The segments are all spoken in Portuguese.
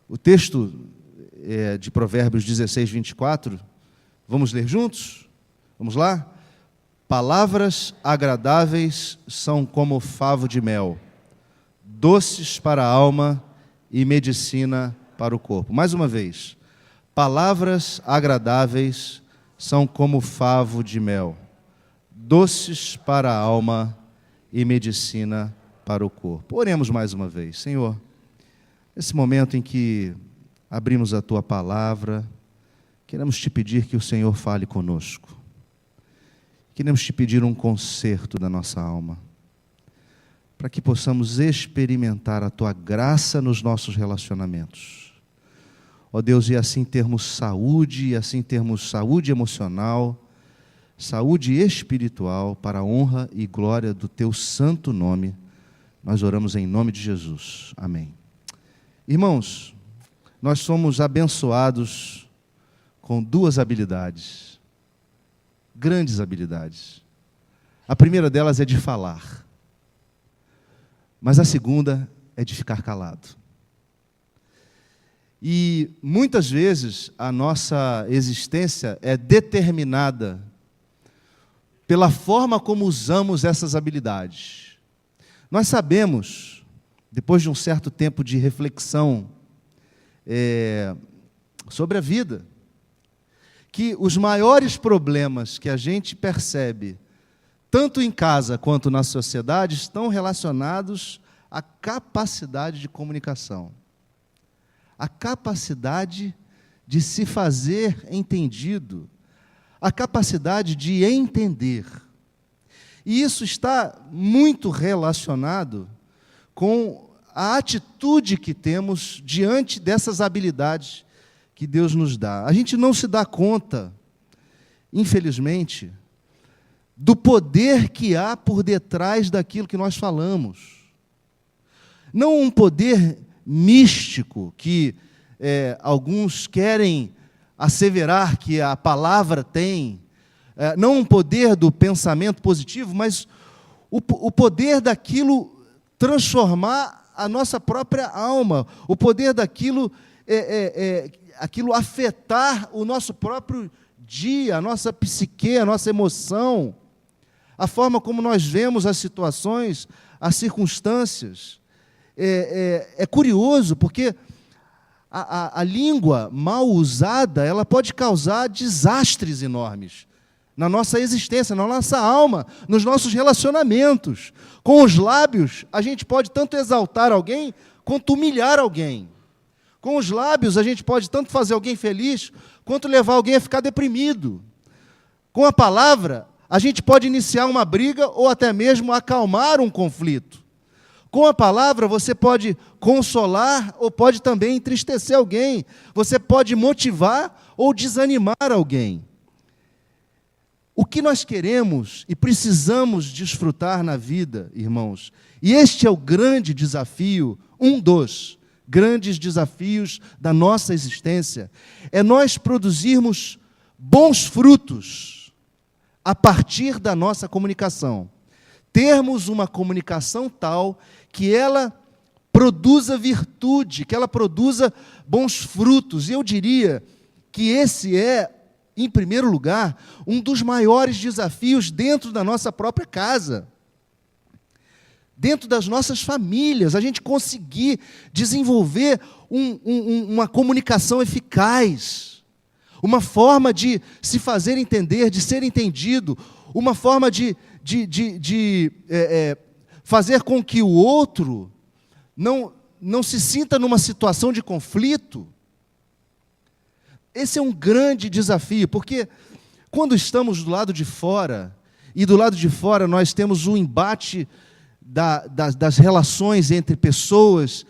O texto de Provérbios 16, 24, vamos ler juntos? Vamos lá? Palavras agradáveis são como favo de mel, doces para a alma e medicina para o corpo. Mais uma vez, palavras agradáveis são como favo de mel, doces para a alma e medicina para o corpo. Oremos mais uma vez. Senhor, nesse momento em que abrimos a Tua palavra, queremos Te pedir que o Senhor fale conosco. Queremos Te pedir um conserto da nossa alma, para que possamos experimentar a Tua graça nos nossos relacionamentos. Ó Deus, e assim termos saúde, e assim termos saúde emocional, saúde espiritual, para a honra e glória do Teu santo nome. Nós oramos em nome de Jesus. Amém. Irmãos, nós somos abençoados com duas habilidades, grandes habilidades. A primeira delas é de falar, mas a segunda é de ficar calado. E muitas vezes a nossa existência é determinada pela forma como usamos essas habilidades. Nós sabemos, depois de um certo tempo de reflexão sobre a vida, que os maiores problemas que a gente percebe, tanto em casa quanto na sociedade, estão relacionados à capacidade de comunicação, à capacidade de se fazer entendido, a capacidade de entender. E isso está muito relacionado com a atitude que temos diante dessas habilidades que Deus nos dá. A gente não se dá conta, infelizmente, do poder que há por detrás daquilo que nós falamos. Não um poder místico que alguns querem asseverar que a palavra tem, não um poder do pensamento positivo, mas o poder daquilo transformar a nossa própria alma, o poder daquilo aquilo afetar o nosso próprio dia, a nossa psique, a nossa emoção, a forma como nós vemos as situações, as circunstâncias. É curioso, porque a língua mal usada, ela pode causar desastres enormes na nossa existência, na nossa alma, nos nossos relacionamentos. Com os lábios, a gente pode tanto exaltar alguém, quanto humilhar alguém. Com os lábios, a gente pode tanto fazer alguém feliz, quanto levar alguém a ficar deprimido. Com a palavra, a gente pode iniciar uma briga, ou até mesmo acalmar um conflito. Com a palavra, você pode consolar, ou pode também entristecer alguém. Você pode motivar, ou desanimar alguém. O que nós queremos e precisamos desfrutar na vida, irmãos, e este é o grande desafio, um dos grandes desafios da nossa existência, é nós produzirmos bons frutos a partir da nossa comunicação. Termos uma comunicação tal que ela produza virtude, que ela produza bons frutos. E eu diria que esse é, em primeiro lugar, um dos maiores desafios dentro da nossa própria casa, dentro das nossas famílias, a gente conseguir desenvolver uma comunicação eficaz, uma forma de se fazer entender, de ser entendido, uma forma de fazer com que o outro não se sinta numa situação de conflito. Esse é um grande desafio, porque quando estamos do lado de fora, e do lado de fora nós temos um embate das relações entre pessoas,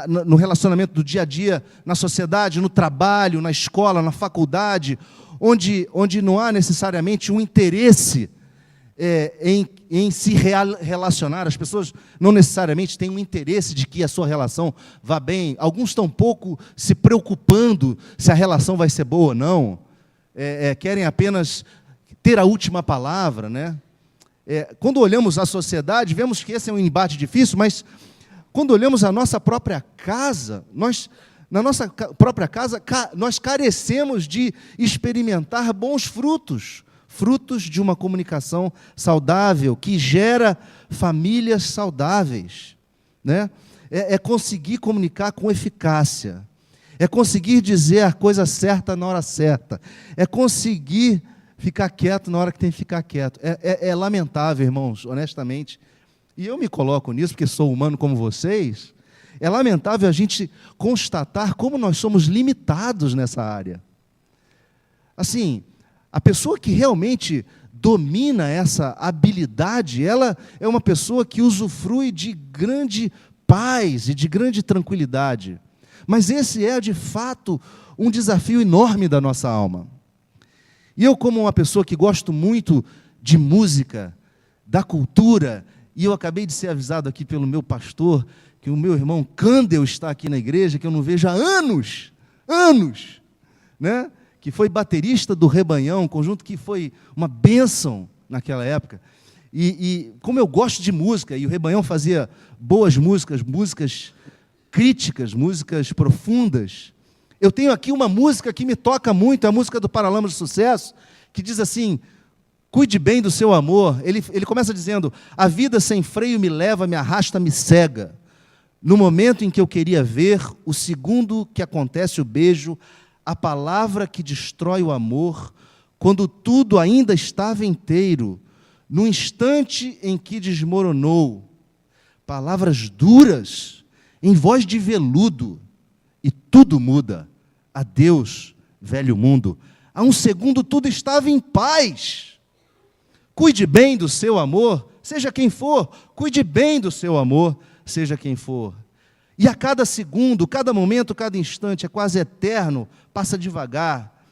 no relacionamento do dia a dia, na sociedade, no trabalho, na escola, na faculdade, onde não há necessariamente um interesse em se relacionar. As pessoas não necessariamente têm um interesse de que a sua relação vá bem. Alguns estão pouco se preocupando se a relação vai ser boa ou não. Querem apenas ter a última palavra, né? Quando olhamos a sociedade, vemos que esse é um embate difícil, mas quando olhamos a nossa própria casa, nós na nossa própria casa, nós carecemos de experimentar bons frutos, frutos de uma comunicação saudável, que gera famílias saudáveis, né? É conseguir comunicar com eficácia, é conseguir dizer a coisa certa na hora certa, é conseguir ficar quieto na hora que tem que ficar quieto. É lamentável, irmãos, honestamente, e eu me coloco nisso, porque sou humano como vocês, é lamentável a gente constatar como nós somos limitados nessa área. Assim, a pessoa que realmente domina essa habilidade, ela é uma pessoa que usufrui de grande paz e de grande tranquilidade. Mas esse é, de fato, um desafio enorme da nossa alma. E eu, como uma pessoa que gosto muito de música, da cultura, e eu acabei de ser avisado aqui pelo meu pastor, que o meu irmão Candel está aqui na igreja, que eu não vejo há anos, né? Que foi baterista do Rebanhão, um conjunto que foi uma bênção naquela época. E como eu gosto de música, e o Rebanhão fazia boas músicas, músicas críticas, músicas profundas, eu tenho aqui uma música que me toca muito, a música do Paralamas do Sucesso, que diz assim: cuide bem do seu amor. Ele começa dizendo: a vida sem freio me leva, me arrasta, me cega. No momento em que eu queria ver, o segundo que acontece o beijo, a palavra que destrói o amor, quando tudo ainda estava inteiro, no instante em que desmoronou, palavras duras, em voz de veludo, e tudo muda. Adeus, velho mundo. Há um segundo tudo estava em paz. Cuide bem do seu amor, seja quem for, cuide bem do seu amor, seja quem for. E a cada segundo, cada momento, cada instante, é quase eterno, passa devagar.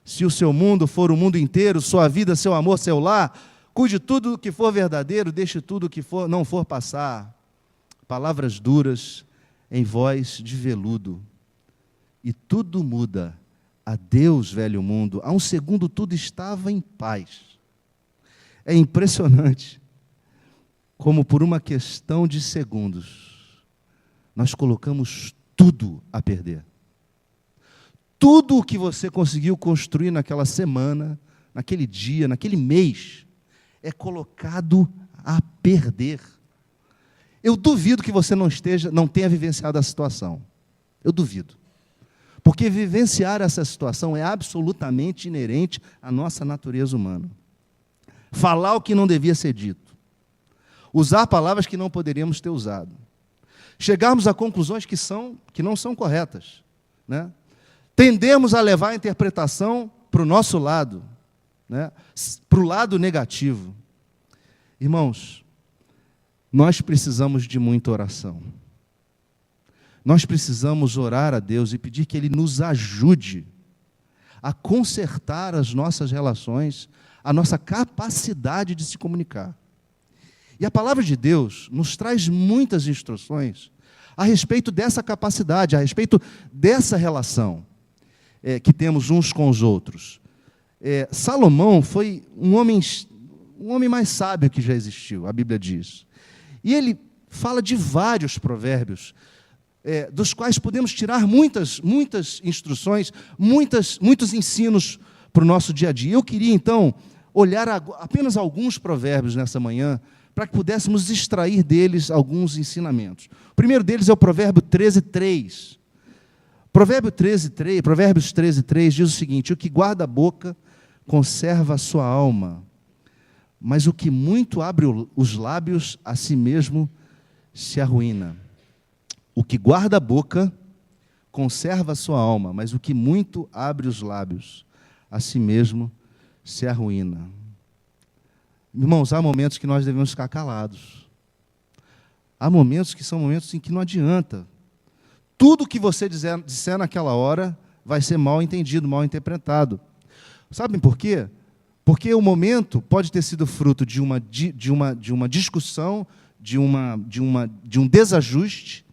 Se o seu mundo for o mundo inteiro, sua vida, seu amor, seu lar, cuide tudo o que for verdadeiro, deixe tudo o que não for passar. Palavras duras, em voz de veludo. E tudo muda. Adeus, velho mundo. Há um segundo tudo estava em paz. É impressionante como por uma questão de segundos nós colocamos tudo a perder. Tudo o que você conseguiu construir naquela semana, naquele dia, naquele mês, é colocado a perder. Eu duvido que você não tenha vivenciado a situação. Eu duvido. Porque vivenciar essa situação é absolutamente inerente à nossa natureza humana. Falar o que não devia ser dito. Usar palavras que não poderíamos ter usado. Chegarmos a conclusões que não são corretas, né? Tendemos a levar a interpretação para o nosso lado, né? Para o lado negativo. Irmãos, nós precisamos de muita oração. Nós precisamos orar a Deus e pedir que Ele nos ajude a consertar as nossas relações, a nossa capacidade de se comunicar. E a palavra de Deus nos traz muitas instruções a respeito dessa capacidade, a respeito dessa relação que temos uns com os outros. Salomão foi um homem mais sábio que já existiu, a Bíblia diz. E ele fala de vários provérbios, dos quais podemos tirar muitas instruções, muitos ensinos para o nosso dia a dia. Eu queria, então, olhar apenas alguns provérbios nessa manhã, para que pudéssemos extrair deles alguns ensinamentos. O primeiro deles é o provérbio 13:3. Provérbios 13:3 diz o seguinte: o que guarda a boca conserva a sua alma, mas o que muito abre os lábios, a si mesmo se arruína. O que guarda a boca conserva a sua alma, mas o que muito abre os lábios, a si mesmo se arruína. Irmãos, há momentos que nós devemos ficar calados. Há momentos que são momentos em que não adianta. Tudo que você disser naquela hora vai ser mal entendido, mal interpretado. Sabem por quê? Porque o momento pode ter sido fruto de uma discussão, de um desajuste,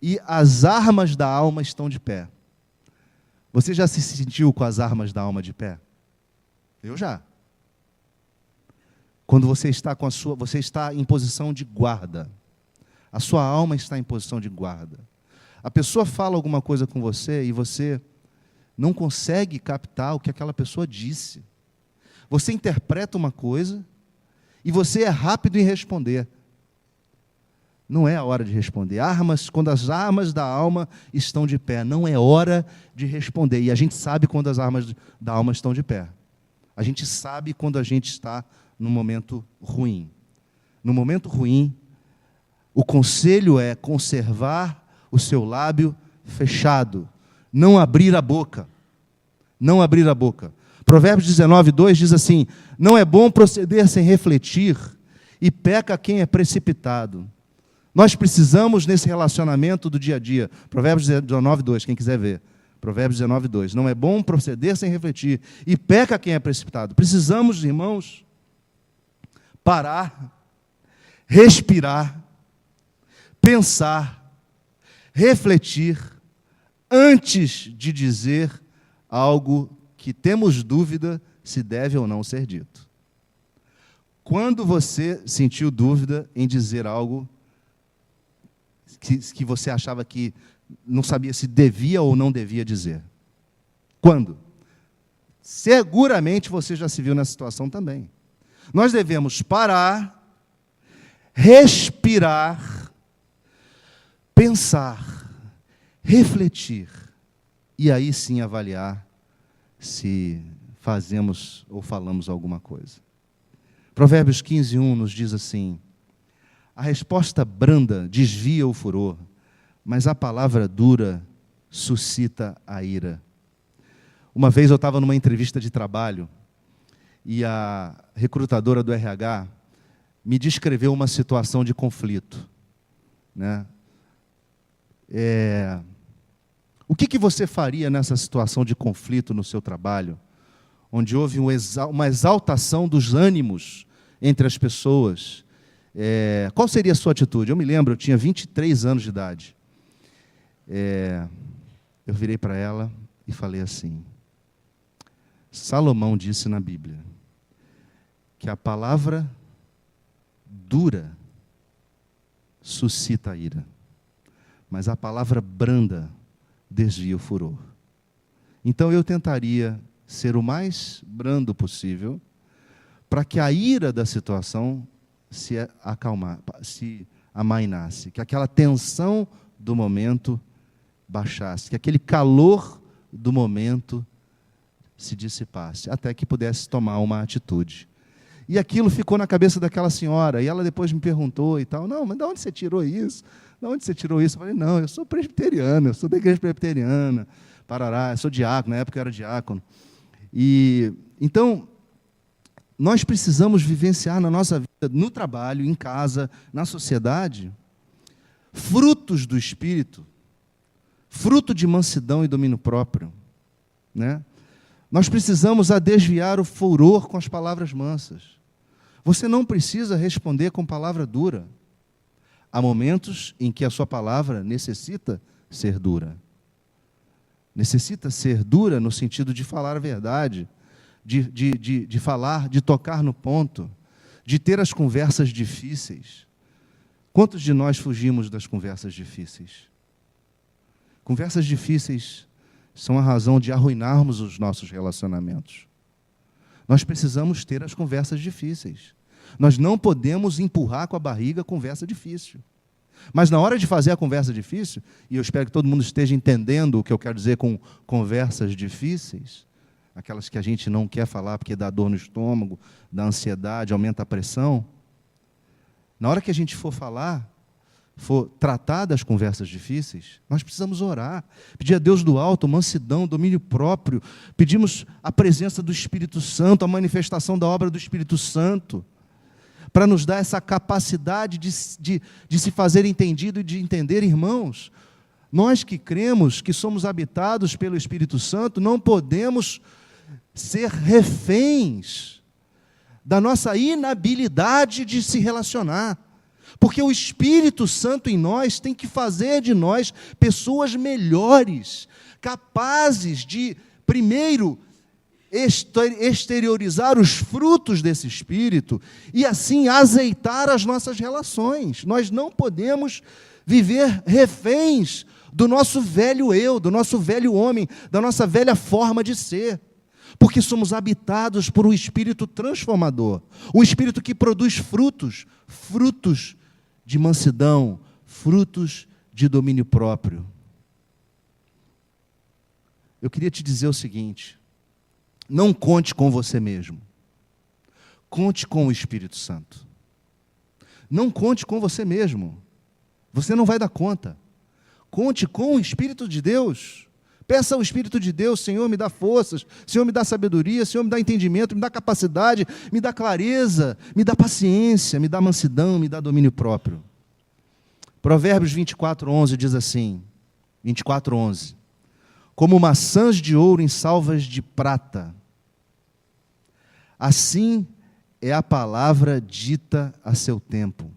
e as armas da alma estão de pé. Você já se sentiu com as armas da alma de pé? Eu já. Quando você está em posição de guarda. A sua alma está em posição de guarda. A pessoa fala alguma coisa com você e você não consegue captar o que aquela pessoa disse. Você interpreta uma coisa e você é rápido em responder. Não é a hora de responder. Quando as armas da alma estão de pé, não é hora de responder. E a gente sabe quando as armas da alma estão de pé. A gente sabe quando a gente está num momento ruim. No momento ruim, o conselho é conservar o seu lábio fechado, não abrir a boca. Não abrir a boca. Provérbios 19:2 diz assim: não é bom proceder sem refletir, e peca quem é precipitado. Nós precisamos, nesse relacionamento do dia a dia, Provérbios 19:2, quem quiser ver, Provérbios 19:2, não é bom proceder sem refletir, e peca quem é precipitado. Precisamos, irmãos, parar, respirar, pensar, refletir, antes de dizer algo que temos dúvida se deve ou não ser dito. Quando você sentiu dúvida em dizer algo que você achava que não sabia se devia ou não devia dizer? Quando? Seguramente você já se viu nessa situação também. Nós devemos parar, respirar, pensar, refletir, e aí sim avaliar se fazemos ou falamos alguma coisa. Provérbios 15:1 nos diz assim: a resposta branda desvia o furor, mas a palavra dura suscita a ira. Uma vez eu estava numa entrevista de trabalho e a recrutadora do RH me descreveu uma situação de conflito, né? O que você faria nessa situação de conflito no seu trabalho, onde houve uma exaltação dos ânimos entre as pessoas? Qual seria a sua atitude? Eu me lembro, eu tinha 23 anos de idade. Eu virei para ela e falei assim: Salomão disse na Bíblia que a palavra dura suscita a ira, mas a palavra branda desvia o furor. Então eu tentaria ser o mais brando possível, para que a ira da situação se amainasse, que aquela tensão do momento baixasse, que aquele calor do momento se dissipasse, até que pudesse tomar uma atitude. E aquilo ficou na cabeça daquela senhora, e ela depois me perguntou e tal: não, mas de onde você tirou isso? De onde você tirou isso? Eu falei: não, eu sou presbiteriano, eu sou da igreja presbiteriana, parará, eu sou diácono, na época eu era diácono. E então, nós precisamos vivenciar na nossa vida, no trabalho, em casa, na sociedade, frutos do Espírito, fruto de mansidão e domínio próprio, né? Nós precisamos desviar o furor com as palavras mansas. Você não precisa responder com palavra dura. Há momentos em que a sua palavra necessita ser dura. Necessita ser dura no sentido de falar a verdade, de falar, de tocar no ponto, de ter as conversas difíceis. Quantos de nós fugimos das conversas difíceis? Conversas difíceis são a razão de arruinarmos os nossos relacionamentos. Nós precisamos ter as conversas difíceis. Nós não podemos empurrar com a barriga a conversa difícil. Mas na hora de fazer a conversa difícil, e eu espero que todo mundo esteja entendendo o que eu quero dizer com conversas difíceis, aquelas que a gente não quer falar porque dá dor no estômago, dá ansiedade, aumenta a pressão. Na hora que a gente for falar, for tratar das conversas difíceis, nós precisamos orar, pedir a Deus do alto mansidão, domínio próprio, pedimos a presença do Espírito Santo, a manifestação da obra do Espírito Santo, para nos dar essa capacidade de se fazer entendido e de entender. Irmãos, nós que cremos que somos habitados pelo Espírito Santo, não podemos ser reféns da nossa inabilidade de se relacionar, porque o Espírito Santo em nós tem que fazer de nós pessoas melhores, capazes de, primeiro, exteriorizar os frutos desse Espírito e assim azeitar as nossas relações. Nós não podemos viver reféns do nosso velho eu, do nosso velho homem, da nossa velha forma de ser. Porque somos habitados por um Espírito transformador, um Espírito que produz frutos, frutos de mansidão, frutos de domínio próprio. Eu queria te dizer o seguinte: não conte com você mesmo, conte com o Espírito Santo. Não conte com você mesmo, você não vai dar conta. Conte com o Espírito de Deus. Peça ao Espírito de Deus: Senhor, me dá forças, Senhor, me dá sabedoria, Senhor, me dá entendimento, me dá capacidade, me dá clareza, me dá paciência, me dá mansidão, me dá domínio próprio. Provérbios 24:11 diz assim, 24:11: como maçãs de ouro em salvas de prata, assim é a palavra dita a seu tempo.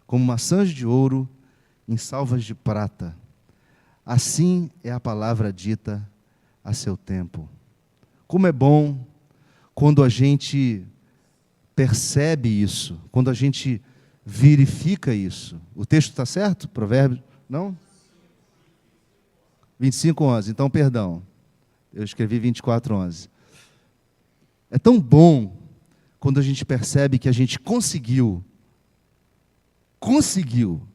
Como maçãs de ouro em salvas de prata, assim é a palavra dita a seu tempo. Como é bom quando a gente percebe isso, quando a gente verifica isso. O texto está certo? Provérbios? Não? 25:11, então perdão. Eu escrevi 24:11. É tão bom quando a gente percebe que a gente conseguiu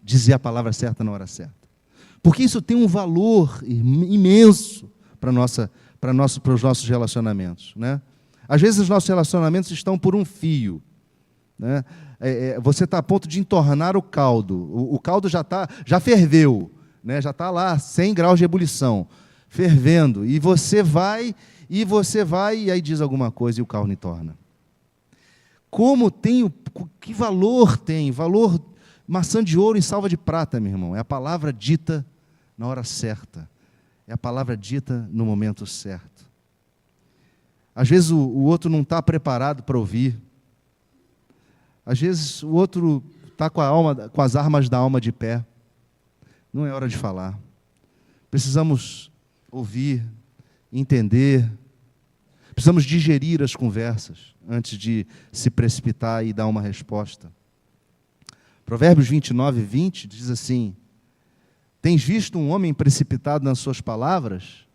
dizer a palavra certa na hora certa. Porque isso tem um valor imenso para os nossos relacionamentos, né? Às vezes os nossos relacionamentos estão por um fio, né? Você está a ponto de entornar o caldo. O caldo já ferveu, né? Já está lá 100 graus de ebulição, fervendo. E você vai, e aí diz alguma coisa e o caldo entorna. Que valor tem? Valor maçã de ouro em salva de prata, meu irmão. É a palavra dita na hora certa. É a palavra dita no momento certo. Às vezes o outro não está preparado para ouvir. Às vezes o outro está com as armas da alma de pé. Não é hora de falar. Precisamos ouvir, entender. Precisamos digerir as conversas antes de se precipitar e dar uma resposta. Provérbios 29:20 diz assim: tens visto um homem precipitado nas suas palavras?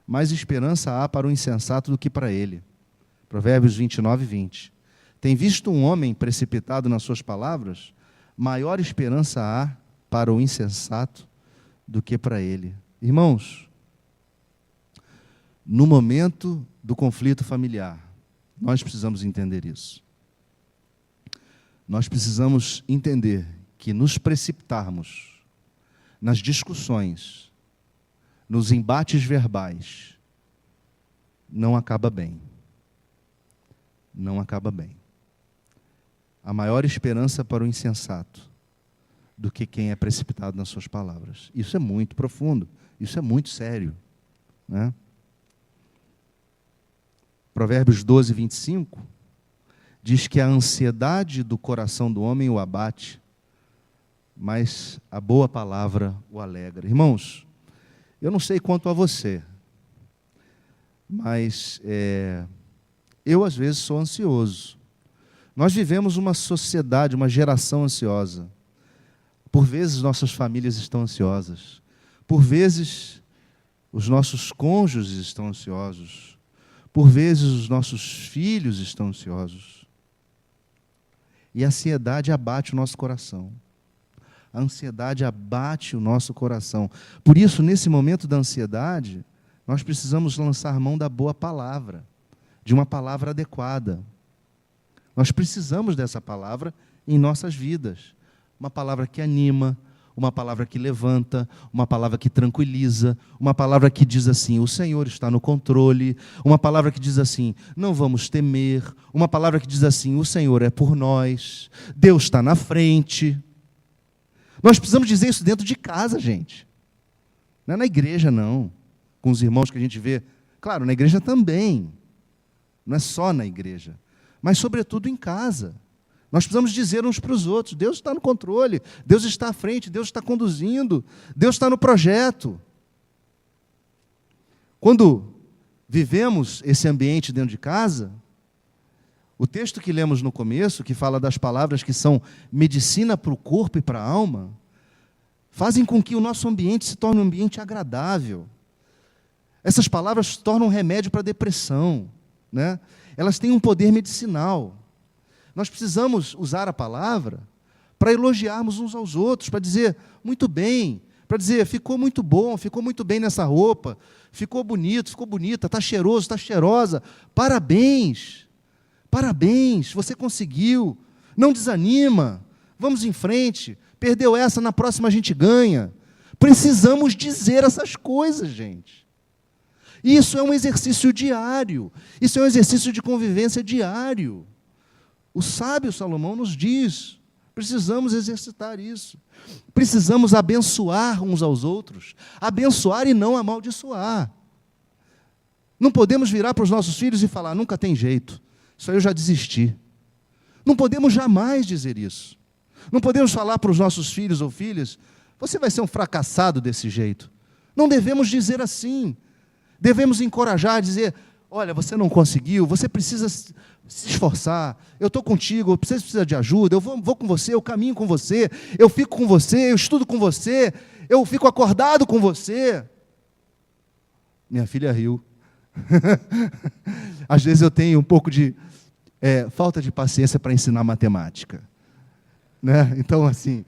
Mais esperança há para o insensato do que para ele. Provérbios 29:20. Tem visto um homem precipitado nas suas palavras? Maior esperança há para o insensato do que para ele. Irmãos, no momento do conflito familiar, nós precisamos entender isso. Nós precisamos entender que nos precipitarmos nas discussões, nos embates verbais, não acaba bem. Não acaba bem. A maior esperança para o insensato do que quem é precipitado nas suas palavras. Isso é muito profundo, isso é muito sério, né? Provérbios 12:25 diz que a ansiedade do coração do homem o abate, mas a boa palavra o alegra. Irmãos, eu não sei quanto a você, mas eu às vezes sou ansioso. Nós vivemos uma sociedade, uma geração ansiosa. Por vezes nossas famílias estão ansiosas. Por vezes os nossos cônjuges estão ansiosos. Por vezes os nossos filhos estão ansiosos. E a ansiedade abate o nosso coração. A ansiedade abate o nosso coração. Por isso, nesse momento da ansiedade, nós precisamos lançar mão da boa palavra, de uma palavra adequada. Nós precisamos dessa palavra em nossas vidas. Uma palavra que anima, uma palavra que levanta, uma palavra que tranquiliza, uma palavra que diz assim: o Senhor está no controle, uma palavra que diz assim: não vamos temer, uma palavra que diz assim: o Senhor é por nós, Deus está na frente. Nós precisamos dizer isso dentro de casa, gente. Não é na igreja, não. Com os irmãos que a gente vê. Claro, na igreja também. Não é só na igreja. Mas, sobretudo, em casa. Nós precisamos dizer uns para os outros: Deus está no controle, Deus está à frente, Deus está conduzindo, Deus está no projeto. Quando vivemos esse ambiente dentro de casa, o texto que lemos no começo, que fala das palavras que são medicina para o corpo e para a alma, fazem com que o nosso ambiente se torne um ambiente agradável. Essas palavras tornam remédio para a depressão, né? Elas têm um poder medicinal. Nós precisamos usar a palavra para elogiarmos uns aos outros, para dizer, muito bem, para dizer, ficou muito bom, ficou muito bem nessa roupa, ficou bonito, ficou bonita, está cheiroso, está cheirosa, parabéns, parabéns, você conseguiu, não desanima, vamos em frente, perdeu essa, na próxima a gente ganha. Precisamos dizer essas coisas, gente. Isso é um exercício diário, isso é um exercício de convivência diário. O sábio Salomão nos diz, precisamos exercitar isso. Precisamos abençoar uns aos outros, abençoar e não amaldiçoar. Não podemos virar para os nossos filhos e falar, nunca tem jeito, isso aí eu já desisti. Não podemos jamais dizer isso. Não podemos falar para os nossos filhos ou filhas, você vai ser um fracassado desse jeito. Não devemos dizer assim. Devemos encorajar, dizer, olha, você não conseguiu, você precisa se esforçar, eu estou contigo, você precisa de ajuda, eu vou com você, eu caminho com você, eu fico com você, eu estudo com você, eu fico acordado com você. Minha filha riu. Às vezes eu tenho um pouco de falta de paciência para ensinar matemática. Né? Então, assim,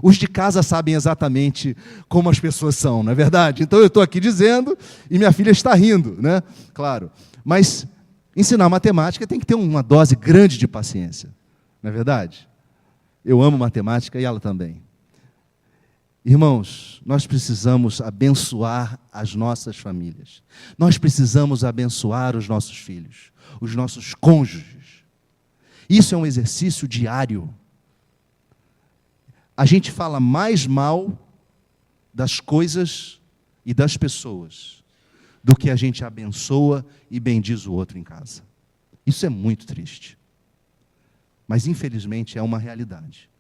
os de casa sabem exatamente como as pessoas são, não é verdade? Então, eu estou aqui dizendo e minha filha está rindo, né? Claro. Mas ensinar matemática tem que ter uma dose grande de paciência, não é verdade? Eu amo matemática e ela também. Irmãos, nós precisamos abençoar as nossas famílias. Nós precisamos abençoar os nossos filhos, os nossos cônjuges. Isso é um exercício diário. A gente fala mais mal das coisas e das pessoas do que a gente abençoa e bendiz o outro em casa. Isso é muito triste. Mas, infelizmente, é uma realidade.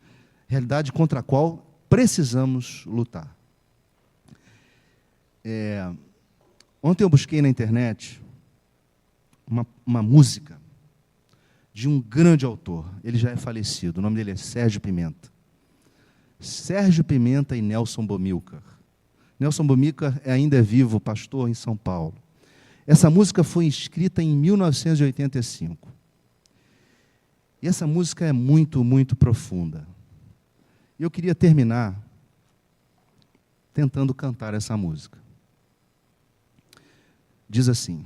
Realidade contra a qual precisamos lutar. Ontem eu busquei na internet uma música de um grande autor. Ele já é falecido. O nome dele é Sérgio Pimenta. Sérgio Pimenta e Nelson Bomilcar. Nelson Bomilcar ainda é vivo, pastor em São Paulo. Essa música foi escrita em 1985. E essa música é muito, muito profunda. E eu queria terminar tentando cantar essa música. Diz assim: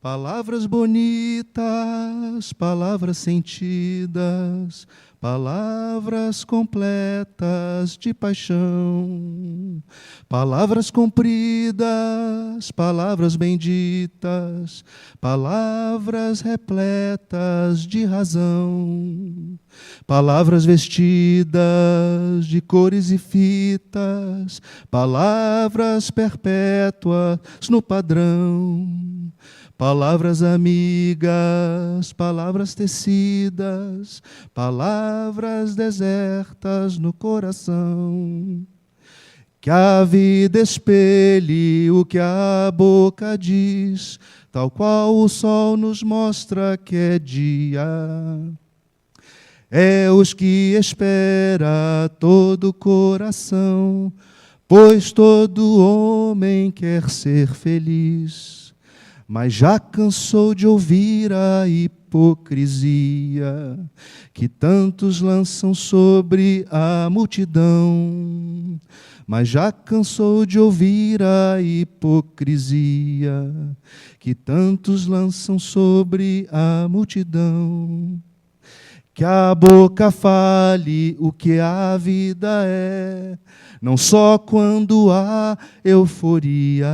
palavras bonitas, palavras sentidas, palavras completas de paixão, palavras compridas, palavras benditas, palavras repletas de razão, palavras vestidas de cores e fitas, palavras perpétuas no padrão, palavras amigas, palavras tecidas, palavras desertas no coração. Que a vida espelhe o que a boca diz, tal qual o sol nos mostra que é dia. É os que espera todo coração, pois todo homem quer ser feliz. Mas já cansou de ouvir a hipocrisia que tantos lançam sobre a multidão. Mas já cansou de ouvir a hipocrisia que tantos lançam sobre a multidão. Que a boca fale o que a vida é, não só quando há euforia,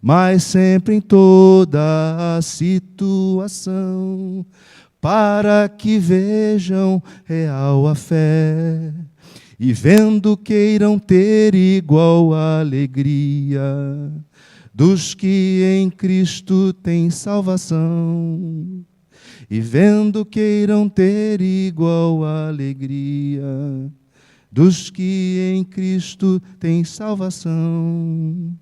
mas sempre em toda a situação, para que vejam real a fé, e vendo queiram ter igual alegria dos que em Cristo têm salvação. E vendo queiram ter igual alegria dos que em Cristo têm salvação.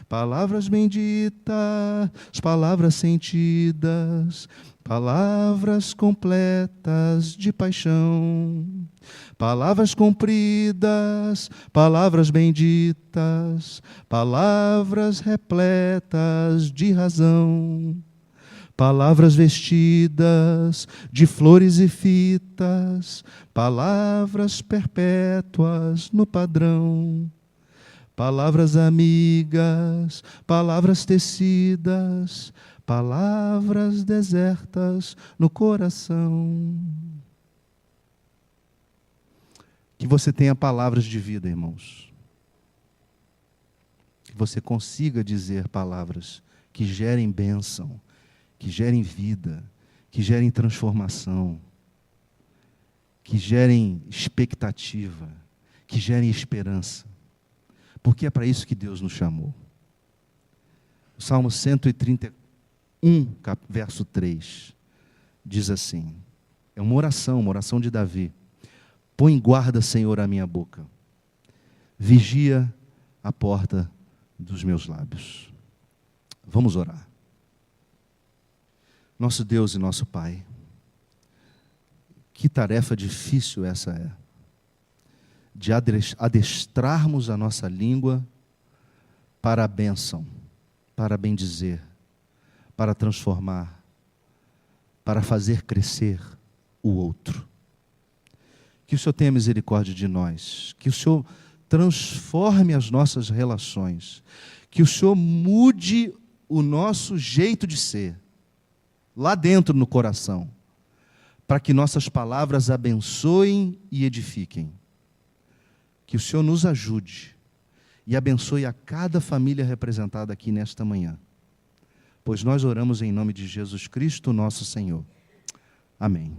Palavras benditas, palavras sentidas, Palavras completas de paixão, palavras compridas, palavras benditas, palavras repletas de razão, palavras vestidas de flores e fitas, palavras perpétuas no padrão, palavras amigas, palavras tecidas, palavras desertas no coração. Que você tenha palavras de vida, irmãos. Que você consiga dizer palavras que gerem bênção, que gerem vida, que gerem transformação, que gerem expectativa, que gerem esperança. Porque é para isso que Deus nos chamou. O Salmo 131, verso 3, diz assim, é uma oração de Davi. Põe guarda, Senhor, a minha boca. Vigia a porta dos meus lábios. Vamos orar. Nosso Deus e nosso Pai, que tarefa difícil essa é, de adestrarmos a nossa língua para a bênção, para bendizer, para transformar, para fazer crescer o outro. Que o Senhor tenha misericórdia de nós, que o Senhor transforme as nossas relações, que o Senhor mude o nosso jeito de ser, lá dentro no coração, para que nossas palavras abençoem e edifiquem. Que o Senhor nos ajude e abençoe a cada família representada aqui nesta manhã. Pois nós oramos em nome de Jesus Cristo, nosso Senhor. Amém.